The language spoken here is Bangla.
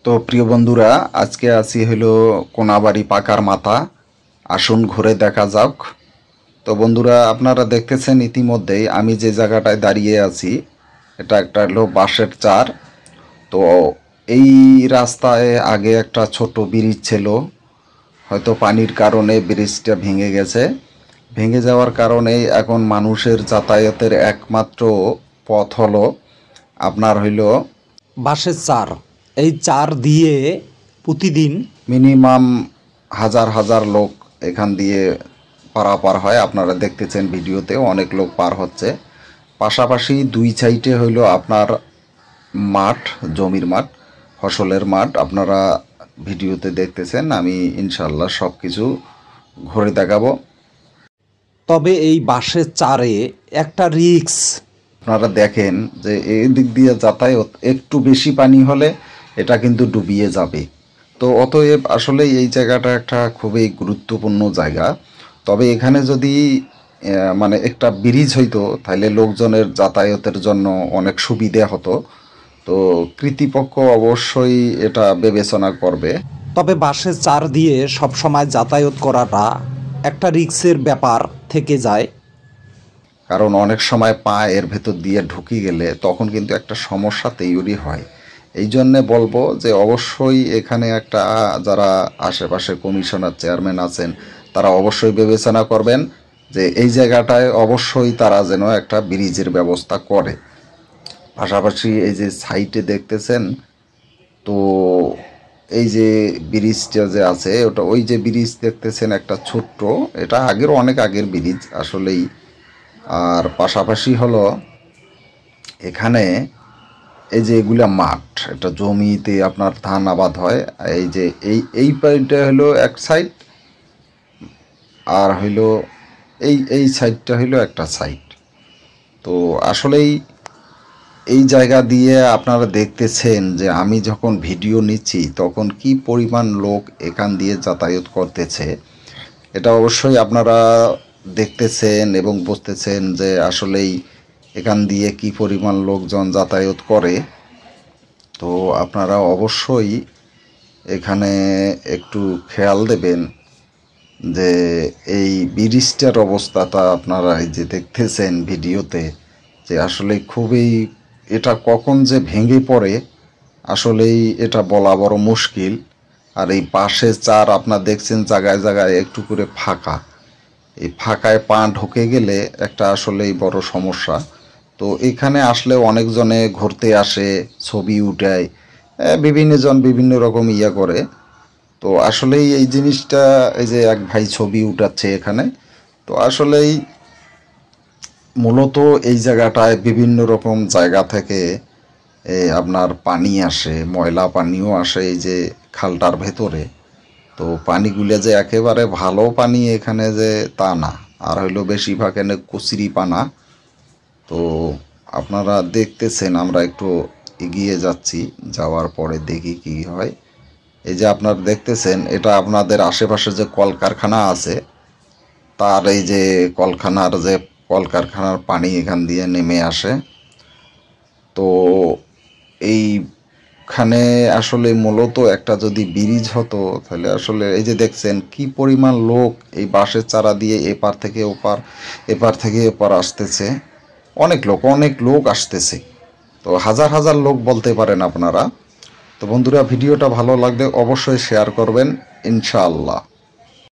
তো প্রিয় বন্ধুরা, আজকে আছি হলো কোনাবাড়ি পাকার মাথা। আসুন ঘুরে দেখা যাক। তো বন্ধুরা, আপনারা দেখতেছেন ইতিমধ্যেই আমি যে জায়গাটায় দাঁড়িয়ে আছি, এটা একটা হলো বাঁশের চার। তো এই রাস্তায় আগে একটা ছোট ব্রিজ ছিল, হয়তো পানির কারণে ব্রিজটা ভেঙে গেছে। ভেঙে যাওয়ার কারণে এখন মানুষের যাতায়াতের একমাত্র পথ হলো আপনার হইল বাঁশের চার। এই চার দিয়ে প্রতিদিন মিনিমাম হাজার হাজার লোক এখান দিয়ে পারাপার হয়। আপনারা দেখতেছেন ভিডিওতে অনেক লোক পার হচ্ছে। পাশাপাশি দুই সাইডে হইল আপনার মাঠ, জমির মাঠ, ফসলের মাঠ। আপনারা ভিডিওতে দেখতেছেন, আমি ইনশাল্লাহ সব কিছু ঘুরে দেখাবো। তবে এই বাঁশের চারে একটা রিস্ক। আপনারা দেখেন যে এই দিক দিয়ে যাতায়াত একটু বেশি পানি হলে এটা কিন্তু ডুবিয়ে যাবে। তো অতএব আসলে এই জায়গাটা একটা খুবই গুরুত্বপূর্ণ জায়গা। তবে এখানে যদি মানে একটা ব্রিজ হইতো তাহলে লোকজনের যাতায়াতের জন্য অনেক সুবিধা হতো। তো কর্তৃপক্ষ অবশ্যই এটা বিবেচনা করবে। তবে বাঁশের চার দিয়ে সবসময় যাতায়াত করাটা একটা রিস্কের ব্যাপার থেকে যায়। কারণ অনেক সময় পা এর ভেতর দিয়ে ঢুকে গেলে তখন কিন্তু একটা সমস্যা তৈরি হয়। এই জন্যে বলবো যে অবশ্যই এখানে একটা যারা আশেপাশে কমিশনার চেয়ারম্যান আছেন তারা অবশ্যই বিবেচনা করবেন যে এই জায়গাটায় অবশ্যই তারা যেন একটা ব্রিজের ব্যবস্থা করে। পাশাপাশি এই যে সাইটে দেখতেছেন, তো এই যে ব্রিজটা যে আছে ওটা, ওই যে ব্রিজ দেখতেছেন একটা ছোট্ট, এটা অনেক আগের ব্রিজ আসলেই। আর পাশাপাশি হলো এখানে এই যে এগুলা মাঠ, এটা জমিতে আপনার ধান আবাদ হয়। এই যে এই পাইটা হলো এক সাইড, আর হইলো এই সাইডটা হইলো একটা সাইড। তো আসলেই এই জায়গা দিয়ে আপনারা দেখতেছেন যে আমি যখন ভিডিও নিচ্ছি তখন কি পরিমাণ লোক এখান দিয়ে যাতায়াত করতেছে। এটা অবশ্যই আপনারা দেখতেছেন এবং বুঝতেছেন যে আসলেই এখান দিয়ে কি পরিমাণ লোকজন যাতায়াত করে। তো আপনারা অবশ্যই এখানে একটু খেয়াল দেবেন যে এই ব্রিজটার অবস্থাটা আপনারা এই যে দেখতেছেন ভিডিওতে, যে আসলে খুবই, এটা কখন যে ভেঙে পড়ে আসলেই এটা বলা বড় মুশকিল। আর এই পাশে চার আপনার দেখছেন জায়গায় জায়গায় একটু করে ফাঁকা, এই ফাঁকায় পা ঢুকে গেলে একটা আসলেই বড় সমস্যা। তো এখানে আসলে অনেকজনে ঘুরতে আসে, ছবি উঠায়, বিভিন্ন জন বিভিন্ন রকম করে। তো আসলেই এই জিনিসটা, এই যে এক ভাই ছবি উঠাচ্ছে এখানে, তো আসলেই মূলত এই জায়গাটায় বিভিন্ন রকম জায়গা থেকে আপনার পানি আসে, ময়লা পানিও আসে এই যে খালটার ভেতরে। তো পানিগুলো যে একেবারে ভালো পানি এখানে যে তা না, আর হইলো বেশিরভাগ এনে কচুরি পানা। তো আপনারা দেখতেছেন, আমরা একটু এগিয়ে যাচ্ছি, যাওয়ার পরে দেখি কি হয়। এই যে আপনারা দেখতেছেন, এটা আপনাদের আশেপাশে যে কলকারখানা আছে তার এই যে কলকারখানার পানি এখান দিয়ে নেমে আসে। তো এইখানে আসলে মূলত একটা যদি ব্রিজ হতো তাহলে আসলে এই যে দেখছেন কি পরিমাণ লোক এই বাঁশের চারা দিয়ে এপার থেকে ওপার, এপার থেকে এপার আসতেছে। অনেক লোক আসতেছে। তো হাজার হাজার লোক বলতে পারেন আপনারা। তো বন্ধুরা, ভিডিওটা ভালো লাগলে অবশ্যই শেয়ার করবেন ইনশাআল্লাহ।